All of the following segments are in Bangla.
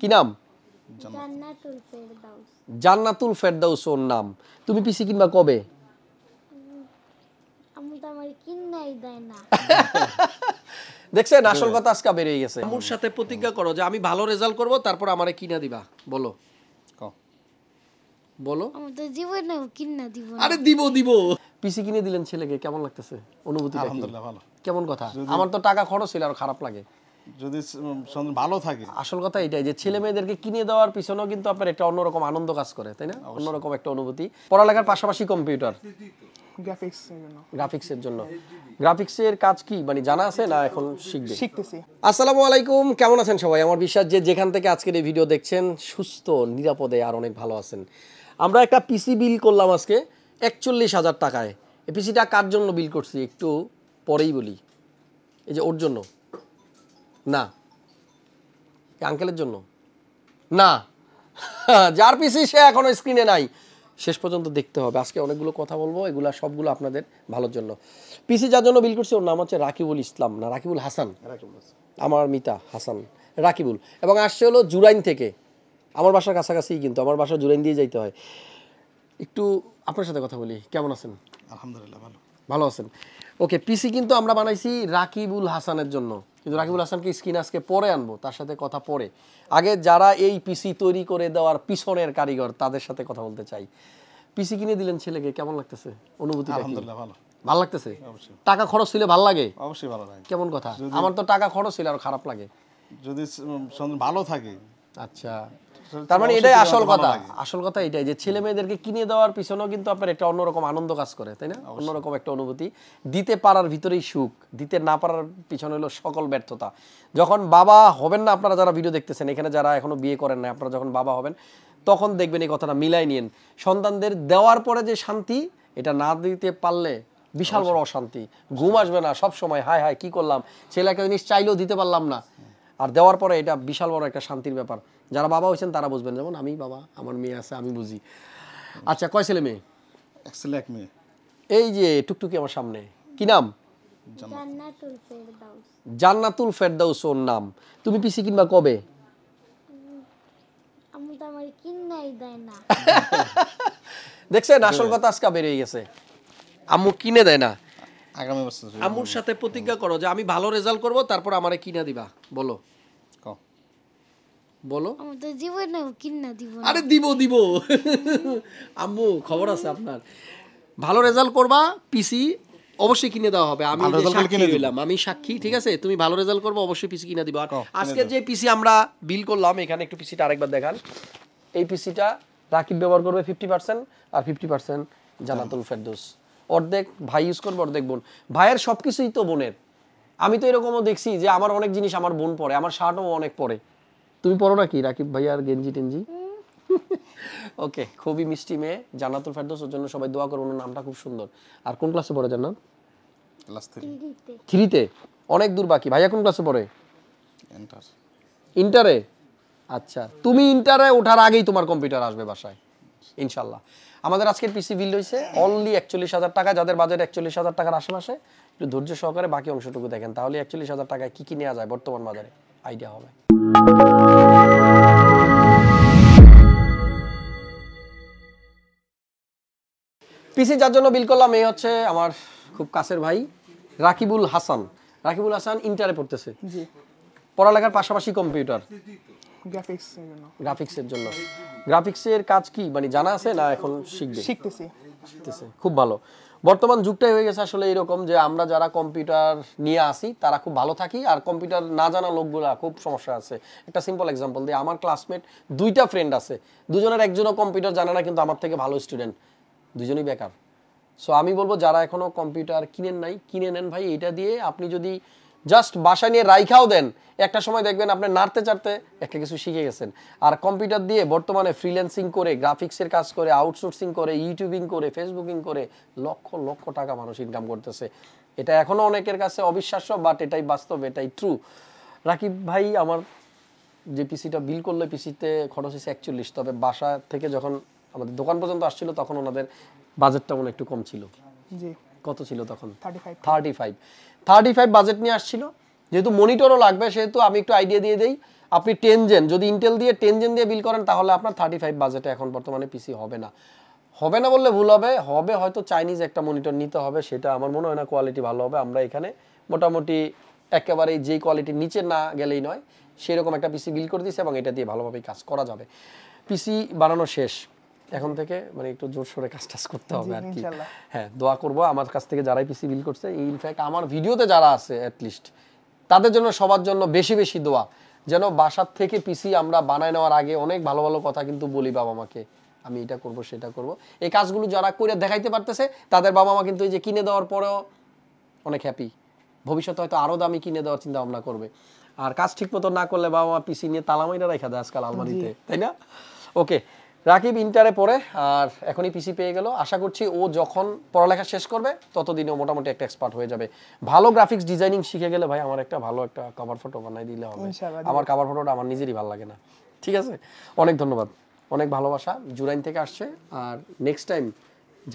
কি নাম? জান্নাতুল ফেরদাউস। জান্নাতুল ফেরদাউস ওর নাম। তুমি পিসি কিনবা কবে? আম্মু তো আমার কিনাই দেয় না। দেখছেন আসল কথা আজকে বেরিয়ে গেছে। আম্মুর সাথে প্রতিজ্ঞা করো যে আমি ভালো রেজাল্ট করব, তারপর আমারে কিনা দিবা। বলো বলো। আমি তো জীবনেও কিনা দিব না। আরে দিব। পিসি কিনে দিলেন ছেলেকে, কেমন লাগতেছে? অনুভূতিটা কি? আলহামদুলিল্লাহ ভালো। কেমন কথা? আমার তো টাকা খরচ ছিল আর খারাপ লাগে। যদি ভালো থাকে, আসল কথা এটাই যে ছেলে মেয়েদেরকে কিনে দেওয়ার পিছনেও কিন্তু আপনার একটা অন্যরকম আনন্দ কাজ করে, তাই না? অন্যরকম একটা অনুভূতি। পড়ালেখার পাশাপাশি কম্পিউটার গ্রাফিক্সের জন্য। গ্রাফিক্সের কাজ কি মানে জানা আছে না এখন শিখতেছি? আসসালামু আলাইকুম, কেমন আছেন সবাই? আমার বিশ্বাস যে যেখান থেকে আজকের এই ভিডিও দেখছেন সুস্থ নিরাপদে আর অনেক ভালো আছেন। আমরা একটা পিসি বিল করলাম আজকে 41,000 টাকায়। এই পিসিটা কার জন্য বিল করছি একটু পরেই বলি। এই যে ওর জন্য না, আঙ্কেলের জন্য না, যার পিসি সে এখনো স্ক্রিনে নাই, শেষ পর্যন্ত দেখতে হবে। আজকে অনেকগুলো কথা বলবো, এগুলা সবগুলো আপনাদের ভালোর জন্য। পিসি যার জন্য বিল করছি ওর নাম হচ্ছে রাকিবুল ইসলাম, না রাকিবুল হাসান। আমার মিতা হাসান রাকিবুল, এবং আসছে হলো জুরাইন থেকে। আমার বাসার কাছাকাছি, কিন্তু আমার বাসা জুরাইন দিয়ে যাইতে হয়। একটু আপনার সাথে কথা বলি, কেমন আছেন? আলহামদুলিল্লাহ ভালো আছেন। ওকে, পিসি কিন্তু আমরা বানাইছি রাকিবুল হাসানের জন্য, কিন্তু রাকিবুল হাসানকে স্ক্রিন আজকে পরে আনবো, তার সাথে কথা পরে। আগে যারা এই পিসি তৈরি করে দেওয়ার পিছনের কারিগর তাদের সাথে কথা বলতে চাই। পিসি কিনে দিলেন ছেলেকে, কেমন লাগতেছে? অনুভূতি? আলহামদুলিল্লাহ ভালো। ভালো লাগতেছে? টাকা খরচ ছিল, ভালো লাগে? অবশ্যই ভালো লাগে। কেমন কথা? আমার তো টাকা খরচ ছিল আর খারাপ লাগে। যদি ভালো থাকে, আচ্ছা, তার মানে এটাই আসল কথা। আসল কথা এটাই যে ছেলে মেয়েদেরকে কিনে দেওয়ার পিছনেও কিন্তু আপনার একটা অন্যরকম আনন্দ কাজ করে, তাই না? অন্যরকম একটা অনুভূতি। দিতে পারার ভিতরেই সুখ, দিতে না পারার পিছনে হলো সকল ব্যর্থতা। যখন বাবা হবেন না, আপনারা যারা ভিডিও দেখতেছেন, এখানে যারা এখনো বিয়ে করেন না, আপনারা যখন বাবা হবেন তখন দেখবেন এই কথাটা মিলাই নিয়েন। সন্তানদের দেওয়ার পরে যে শান্তি, এটা না দিতে পারলে বিশাল বড় অশান্তি। ঘুম আসবে না, সব সময় হায় হায় কি করলাম, ছেলে একটা জিনিস চাইলেও দিতে পারলাম না, আর দেওয়ার পরে এটা বিশাল বড় একটা শান্তির ব্যাপার। যারা বাবা হয়েছেন তারা বুঝবেন, যেমন আমি বাবা, আমার মেয়ে আছে, আমি বুঝি। আচ্ছা, কয় ছেলে মেয়ে? এক ছেলে এক মেয়ে। এই যে টুকটুকি আমার সামনে, কি নাম? জান্নাতুল ফেরদাউস। জান্নাতুল ফেরদাউস ওর নাম। তুমি পিসি কিনবা কবে? আম্মু তো আমার কিনাই দেয় না। দেখছেন আসল কথা আজকে বেরিয়ে গেছে। আম্মু কিনে দেয় না। আগামী বছর আম্মুর সাথে প্রতিজ্ঞা করো যে আমি ভালো রেজাল্ট করব, তারপর আমারে কিনা দিবা। বলো বলো। আমি তো জীবনেও কিনা দিব না। আরে দিব। আম্মু খবর আছে আপনার, ভালো রেজাল্ট করবা, পিসি অবশ্যই কিনে দেওয়া হবে। আমি আমি সাক্ষী, ঠিক আছে? তুমি ভালো রেজাল্ট করবে, অবশ্যই পিসি কিনে দিবা। আজকে যে পিসি আমরা বিল করলাম, এখানে একটু পিসিটা আরেকবার দেখান। এই পিসিটা রাকিব ব্যবহার করবে 50% আর 50% জান্নাতুল ফেরদৌস। অর্ধেক ভাই ইউজ করবে, অর্ধেক বোন। ভাইয়ের সবকিছুই তো বোনের। আমি তো এরকমও দেখছি যে আমার অনেক জিনিস আমার বোন পরে, আমার শার্টও অনেক পরে। তুমি পরো নাকি রাকিব ভাই আর গেঞ্জি টেঞ্জি? ওকে, খুবই মিষ্টি মেয়ে জান্নাতুল ফেরদৌস, ওর জন্য সবাই দোয়া করুন। ওর নামটা খুব সুন্দর। আর কোন ক্লাসে পড়ে জান্নাত? ক্লাস 3-তে। অনেক দূর বাকি। ভাইয়া কোন ক্লাসে পড়ে? ইন্টারে। আচ্ছা, তুমি ইন্টারে ওঠার আগেই তোমার কম্পিউটার আসবে বাসায় ইনশাল্লাহ। আমাদের আজকের পিসি বিল হয়েছে অনলি 41,000 টাকা। যাদের বাজেট 41,000 টাকার আশেপাশে, একটু ধৈর্য সহকারে বাকি অংশটুকু দেখেন, তাহলে 41,000 টাকায় কি নেওয়া যায় বর্তমান বাজারে আইডিয়া হবে। পিসি যার জন্য বিল করলাম এই হচ্ছে আমার খুব কাছের ভাই রাকিবুল হাসান। রাকিবুল হাসান ইন্টারে পড়তেছে। পড়ালেখার পাশাপাশি কম্পিউটার গ্রাফিক্সের জন্য। গ্রাফিক্সের কাজ কি মানে জানা আছে না এখন শিখতেছে? খুব ভালো। বর্তমান যুগটাই হয়ে গেছে আসলে এরকম যে আমরা যারা কম্পিউটার নিয়ে আসি তারা খুব ভালো থাকি, আর কম্পিউটার না জানা লোকগুলা খুব সমস্যা আছে। একটা সিম্পল এক্সাম্পল দিই, আমার ক্লাসমেট 2টা ফ্রেন্ড আছে, দুজনের একজনও কম্পিউটার জানে না, কিন্তু আমার থেকে ভালো স্টুডেন্ট, দুজনই বেকার। সো আমি বলবো যারা এখনো কম্পিউটার কিনেন নাই, কিনে নেন ভাই। এটা দিয়ে আপনি যদি জাস্ট বাসায় নিয়ে রাইখাও দেন, একটা সময় দেখবেন আপনি নাড়তে চাড়তে একটা কিছু শিখে গেছেন। আর কম্পিউটার দিয়ে বর্তমানে ফ্রিল্যান্সিং করে, গ্রাফিক্সের কাজ করে, আউটসোর্সিং করে, ইউটিউবিং করে, ফেসবুকিং করে লক্ষ লক্ষ টাকা মানুষ ইনকাম করতেছে। এটা এখনো অনেকের কাছে অবিশ্বাস্য, বাট এটাই বাস্তব, এটাই ট্রু। রাকিব ভাই আমার যে পিসিটা বিল করলো, পিসিতে খরচ হয়েছে 41। তবে বাসা থেকে যখন আমাদের দোকান পর্যন্ত আসছিল তখন ওনাদের বাজেটটা মনে একটু কম ছিল। কত ছিল তখন? 35 বাজেট নিয়ে আসছিল। যেহেতু মনিটরও লাগবে, সেহেতু আমি একটু আইডিয়া দিয়ে দেই। আপনি 10 জেন যদি ইন্টেল দিয়ে 10 জেন দিয়ে বিল করেন তাহলে আপনার 35 বাজেটে এখন বর্তমানে পিসি হবে না বললে ভুল হবে হয়তো চাইনিজ একটা মনিটর নিতে হবে সেটা আমার মনে হয় না কোয়ালিটি ভালো হবে আমরা এখানে মোটামুটি একেবারে যেই কোয়ালিটির নিচে না গেলেই নয় সেরকম একটা পিসি বিল করে দিয়েছে এবং এটা দিয়ে ভালোভাবে কাজ করা যাবে পিসি বানানো শেষ এখন থেকে মানে একটু জোরসোরে কাজ করতে হবে আর কি হ্যাঁ দোয়া করব আমার কাছ থেকে যারাই পিসি বিল করছে ইনফ্যাক্ট আমার ভিডিওতে যারা আছে অ্যাটলিস্ট তাদের জন্য সবার জন্য বেশি বেশি দোয়া যেন বাসার থেকে পিসি আমরা বানায় নেওয়ার আগে অনেক ভালো ভালো কথা কিন্তু বলি বাবা মাকে আমি এটা করব সেটা করব এই কাজগুলো যারা করে দেখাইতে পারতেছে তাদের বাবা মা কিন্তু এই যে কিনে দেওয়ার পরেও অনেক হ্যাপি ভবিষ্যতে হয়তো আরো দামি কিনে দেওয়ার চিন্তা ভাবনা করবে আর কাজ ঠিক মতো না করলে বাবা মা পিসি নিয়ে তালামাইরা রাখা দেয় আজকাল আলমারিতে তাই না ওকে রাকিব ইন্টারে পড়ে আর এখনই পিসি পেয়ে গেল আশা করছি ও যখন পড়ালেখা শেষ করবে ততদিনে মোটামুটি একটা এক্সপার্ট হয়ে যাবে ভালো গ্রাফিক্স ডিজাইনিং শিখে গেলে ভাই আমার একটা ভালো একটা কভার ফটো বানাই দিলে হবে আমার কভার ফটোটা আমার নিজেরই ভালো লাগে না ঠিক আছে অনেক ধন্যবাদ অনেক ভালোবাসা জুরাইন থেকে আসছে আর নেক্সট টাইম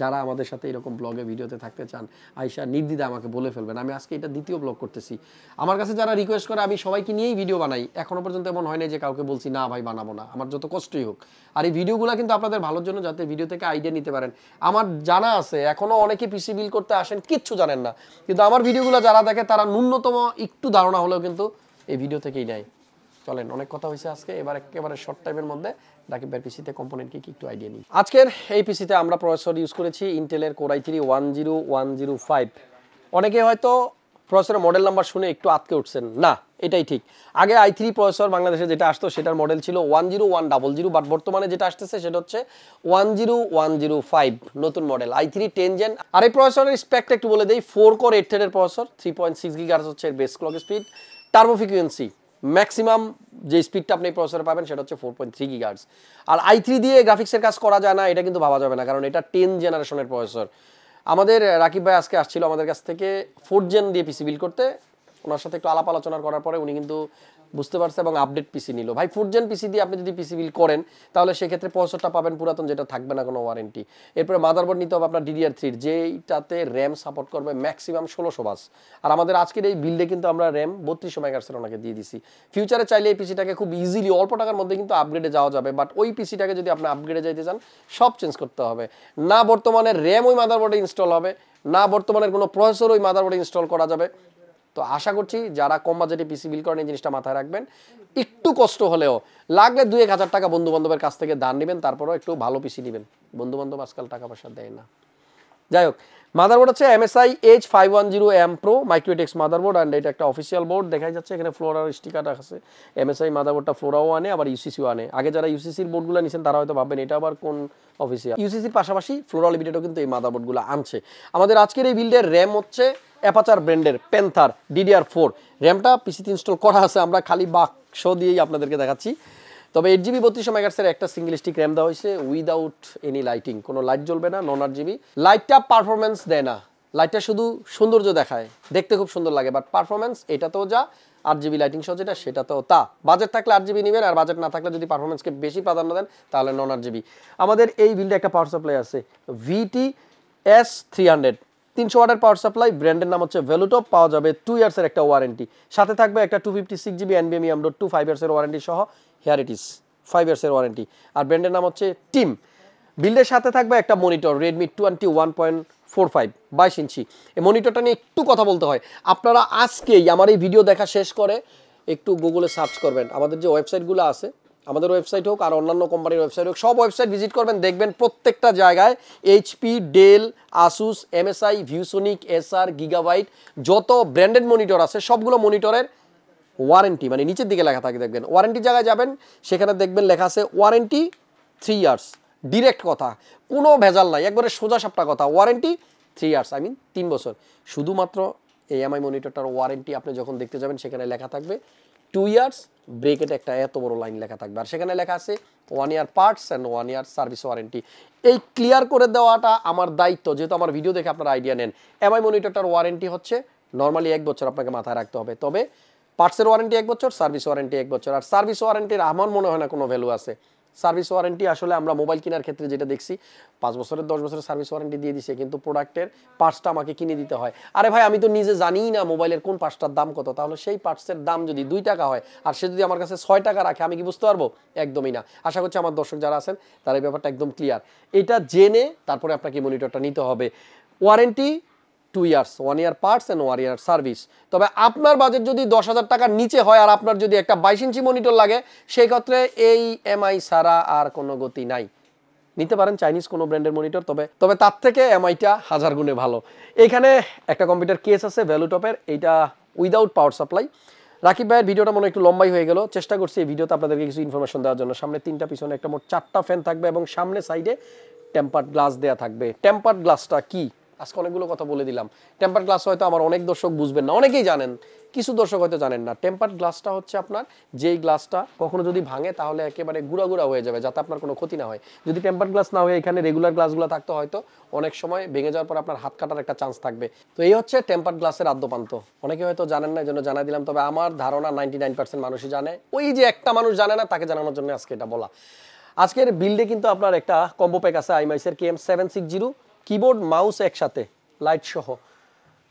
যারা আমাদের সাথে এরকম ব্লগে ভিডিওতে থাকতে চান আয়শা নির্দ্বিধা আমাকে বলে ফেলবেন আমি আজকে এটা দ্বিতীয় ব্লগ করতেছি আমার কাছে যারা রিকোয়েস্ট করে আমি সবাইকে নিয়েই ভিডিও বানাই এখনো পর্যন্ত এমন হয় না যে কাউকে বলছি না ভাই বানাবো না আমার যত কষ্টই হোক আর এই ভিডিওগুলো কিন্তু আপনাদের ভালোর জন্য যাতে ভিডিও থেকে আইডিয়া নিতে পারেন আমার জানা আছে এখনো অনেকে পিসি বিল করতে আসেন কিচ্ছু জানেন না কিন্তু আমার ভিডিওগুলো যারা দেখে তারা ন্যূনতম একটু ধারণা হলেও কিন্তু এই ভিডিও থেকেই নেয় চলেন অনেক কথা হয়েছে আজকে এবার একেবারে শর্ট টাইমের মধ্যে রাকিব ভাইয়ের পিসিতে কম্পোনেন্ট কি একটু আইডিয়া নিই আজকের এই পিসিতে আমরা প্রসেসর ইউজ করেছি ইন্টেলের কোর i3 10105 অনেকে হয়তো প্রসেসরের মডেল নাম্বার শুনে একটু আটকে উঠছেন না এটাই ঠিক আগে i3 প্রসেসর বাংলাদেশে যেটা আসতো সেটার মডেল ছিল 10100 বাট বর্তমানে যেটা আসতেছে সেটা হচ্ছে 10105 নতুন মডেল i3 10 জেন আর এই প্রসেসরের স্পেকটা একটু বলে দেই 4 কোর 8 থ্রেডের প্রসেসর 3.6 গিগাহার্টজ হচ্ছে এর base clock speed turbo frequency maximum যে স্পিডটা আপনি প্রসেসরে পাবেন সেটা হচ্ছে 4.3 গিগাহার্টজ আর i3 দিয়ে গ্রাফিক্সের কাজ করা যায় না এটা কিন্তু ভাবা যাবে না কারণ এটা 10 জেনারেশনের প্রসেসর আমাদের রাকিব ভাই আজকে আসছিল আমাদের কাছ থেকে 4 জেন দিয়ে পিসি বিল করতে ওনার সাথে একটু আলাপ আলোচনা করার পরে উনি কিন্তু বুঝতে পারছে এবং আপডেট পিসি নিল ভাই 4 জেন পিসি দিয়ে আপনি যদি পিসি বিল করেন তাহলে সেক্ষেত্রে প্রসেসরটা পাবেন পুরাতন যেটা থাকবে না কোনো ওয়ারেন্টি এরপরে মাদারবোর্ড নিতে হবে আপনার DDR3 যেটাতে র্যাম সাপোর্ট করবে ম্যাক্সিমাম 1600 বাস আর আমাদের আজকের এই বিল্ডে কিন্তু আমরা র্যাম 3200 মেগাহার্টজের ওনাকে দিয়ে দিছি ফিউচারে চাইলে এই পিসিটাকে খুব ইজিলি অল্প টাকার মধ্যে কিন্তু আপগ্রেডে যাওয়া যাবে বাট ওই পিসিটাকে যদি আপনি আপগ্রেডে যাইতে চান সব চেঞ্জ করতে হবে না বর্তমানে র্যাম ওই মাদারবোর্ডে ইনস্টল হবে না বর্তমানের কোনো প্রসেসর ওই মাদারবোর্ডে ইনস্টল করা যাবে তো আশা করছি যারা কম বাজেটে পিসি বিল করেন এই জিনিসটা মাথায় রাখবেন একটু কষ্ট হলেও লাগলে 2-1000 টাকা বন্ধু বান্ধবের কাছ থেকে দান নেবেন তারপরও একটু ভালো পিসি নেবেন বন্ধু বান্ধব আজকাল টাকা পয়সা দেয় না যাই হোক মাদারবোর্ড হচ্ছে MSI H510M Pro micro ATX motherboard and এটা একটা অফিসিয়াল বোর্ড দেখাই যাচ্ছে এখানে ফ্লোরার স্টিকার আছে MSI মাদারবোর্ডটা ফ্লোরাও আনে আবার ইউসিসিও আনে আগে যারা ইউসিসির বোর্ডগুলো নিছেন তারা হয়তো ভাববেন এটা আবার কোন অফিসিয়াল ইউসিসির পাশাপাশি ফ্লোরা লিমিটেডও কিন্তু এই মাদারবোর্ডগুলো আনছে আমাদের আজকের এই বিল্ডের র্যাম হচ্ছে অ্যাপাচার ব্র্যান্ডের প্যান্থার DDR4 র্যামটা পিসিতে ইনস্টল করা আছে আমরা খালি বাক্স দিয়েই আপনাদেরকে দেখাচ্ছি তবে 8GB 3200 মেগাহার্টজের একটা সিঙ্গেল স্টিক র্যাম দেওয়া হয়েছে উইদাউট এনি লাইটিং কোনো লাইট জ্বলবে না নন 8GB লাইটটা পারফরমেন্স দেয় না লাইটটা শুধু সৌন্দর্য দেখায় দেখতে খুব সুন্দর লাগে বাট পারফরমেন্স এটাতেও যা 8GB লাইটিং সহ যেটা সেটাতেও তা বাজেট থাকলে 8GB নেবেন আর বাজেট না থাকলে যদি পারফরমেন্সকে বেশি প্রাধান্য দেন তাহলে নন 8GB আমাদের এই বিল্ডে একটা পাওয়ার সাপ্লাই আছে VTS300 300 ওয়াটের পাওয়ার সাপ্লাই ব্র্যান্ডের নাম হচ্ছে ভ্যালুটপ পাওয়া যাবে 2 ইয়ার্সের একটা ওয়ারেন্টি সাথে থাকবে একটা 256GB NVMe M.2 5 ইয়ার্সের ওয়ারেন্টি সহ হিয়ার ইট ইজ 5 ইয়ার্সের ওয়ারেন্টি আর ব্র্যান্ডের নাম হচ্ছে টিম বিল্ডের সাথে থাকবে একটা মনিটর Redmi 21.45 22 ইঞ্চি এই মনিটরটা নিয়ে একটু কথা বলতে হয় আপনারা আজকেই আমার এই ভিডিও দেখা শেষ করে একটু গুগলে সার্চ করবেন আমাদের যে ওয়েবসাইটগুলো আছে আমাদের ওয়েবসাইট হোক আর অন্যান্য কোম্পানির ওয়েবসাইট হোক সব ওয়েবসাইট ভিজিট করবেন দেখবেন প্রত্যেকটা জায়গায় HP Dell Asus MSI ViewSonic SR Gigabyte যত ব্র্যান্ডেড মনিটর আছে সবগুলো মনিটরের ওয়ারেন্টি মানে নিচের দিকে লেখা থাকে দেখবেন ওয়ারেন্টি জায়গায় যাবেন সেখানে দেখবেন লেখা আছে ওয়ারেন্টি 3 ইয়ার্স ডিরেক্ট কথা কোনো ভেজাল নাই একবারে সোজা সাপটা কথা ওয়ারেন্টি 3 ইয়ার্স আই মিন 3 বছর শুধুমাত্র AMI মনিটরটার ওয়ারেন্টি আপনি যখন দেখতে যাবেন সেখানে লেখা থাকবে 2 ইয়ার্স ব্রেকেটে একটা এত বড় লাইন লেখা থাকবে আর সেখানে লেখা আছে 1 year parts and 1 year service warranty এই ক্লিয়ার করে দেওয়াটা আমার দায়িত্ব যেহেতু আমার ভিডিও দেখে আপনারা আইডিয়া নেন MI মনিটরটার ওয়ারেন্টি হচ্ছে নরমালি 1 বছর আপনাকে মাথায় রাখতে হবে তবে পার্টসের ওয়ারেন্টি 1 বছর সার্ভিস ওয়ারেন্টি 1 বছর আর সার্ভিস ওয়ারেন্টির আমার মনে হয় না কোনো ভ্যালু আছে সার্ভিস ওয়ারেন্টি আসলে আমরা মোবাইল কেনার ক্ষেত্রে যেটা দেখছি 5 বছরের 10 বছরের সার্ভিস ওয়ারেন্টি দিয়ে দিছে, কিন্তু প্রোডাক্টের পার্টসটা আমাকে কিনে দিতে হয়। আরে ভাই আমি তো নিজে জানিই না মোবাইলের কোন পার্টসটার দাম কত, তাহলে সেই পার্টসের দাম যদি 2 টাকা হয় আর সে যদি আমার কাছে 6 টাকা রাখে আমি কি বুঝতে পারবো? একদমই না। আশা করছি আমার দর্শক যারা আছেন তারা এই ব্যাপারটা একদম ক্লিয়ার। এটা জেনে তারপরে আপনাকে মনিটরটা নিতে হবে। Warranty 2 years, 1 year parts and 1 year service. তবে আপনার বাজেট যদি 10,000 টাকার নিচে হয় আর আপনার যদি একটা 22 ইঞ্চি মনিটর লাগে, সেই ক্ষেত্রে এই এমআই ছাড়া আর কোনো গতি নাই। নিতে পারেন চাইনিজ কোনো ব্র্যান্ডের মনিটর, তবে তার থেকে এমআইটা 1000 গুণে ভালো। এইখানে একটা কম্পিউটার কেস আছে ভ্যালুটপের, এইটা উইদাউট পাওয়ার সাপ্লাই। রাকিব ভাইয়ের ভিডিওটা মনে একটু লম্বাই হয়ে গেল, চেষ্টা করছি এই ভিডিওতে আপনাদেরকে কিছু ইনফরমেশন দেওয়ার জন্য। সামনে 3টা, পিছনে একটা, মোট 4টা ফ্যান থাকবে এবং সামনে সাইডে টেম্পার্ড গ্লাস দেয়া থাকবে। টেম্পার্ড গ্লাসটা কি আজকে অনেকগুলো কথা বলে দিলাম। টেম্পার্ড গ্লাস হয়তো আমার অনেক দর্শক বুঝবেন না, অনেকেই জানেন, কিছু দর্শক হয়তো জানেন না। টেম্পার্ড গ্লাসটা হচ্ছে আপনার যেই গ্লাসটা কখনো যদি ভাঙে তাহলে একেবারে গুঁড়া গুঁড়া হয়ে যাবে, যাতে আপনার কোনো ক্ষতি না হয়। যদি টেম্পার্ড গ্লাস না হয়ে এখানে রেগুলার গ্লাসগুলো থাকতো হয়তো অনেক সময় ভেঙে যাওয়ার পর আপনার হাত কাটার একটা চান্স থাকবে। তো এই হচ্ছে টেম্পার্ড গ্লাসের আদ্যপান্ত। অনেকে হয়তো জানেন না, এই জন্য জানাই দিলাম। তবে আমার ধারণা 99% মানুষই জানে। ওই যে একটা মানুষ জানে না, তাকে জানানোর জন্য আজকে এটা বলা। আজকের বিল্ডে কিন্তু আপনার একটা কম্বো প্যাক আছে আইমাইসের KM760, কিবোর্ড মাউস একসাথে, লাইট সহ।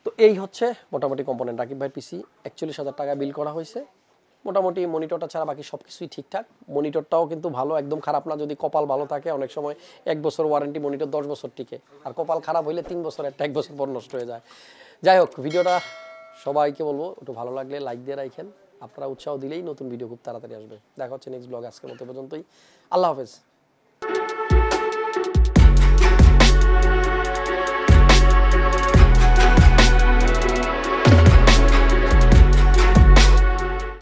তো এই হচ্ছে মোটামুটি কম্পোনেন্ট। রাকিব ভাই পিসি 41,000 টাকা বিল করা হয়েছে। মোটামুটি মনিটরটা ছাড়া বাকি সব কিছুই ঠিকঠাক। মনিটরটাও কিন্তু ভালো, একদম খারাপ না। যদি কপাল ভালো থাকে অনেক সময় 1 বছর ওয়ারেন্টি মনিটর 10 বছর টিকে, আর কপাল খারাপ হইলে 3 বছর, 1 বছর পর নষ্ট হয়ে যায়। যাই হোক, ভিডিওটা সবাইকে বলবো একটু ভালো লাগলে লাইক দিয়ে রাখেন। আপনারা উৎসাহ দিলেই নতুন ভিডিও খুব তাড়াতাড়ি আসবে। দেখা হচ্ছে নেক্সট ব্লগ। আজকের মতো পর্যন্তই, আল্লাহ হাফেজ।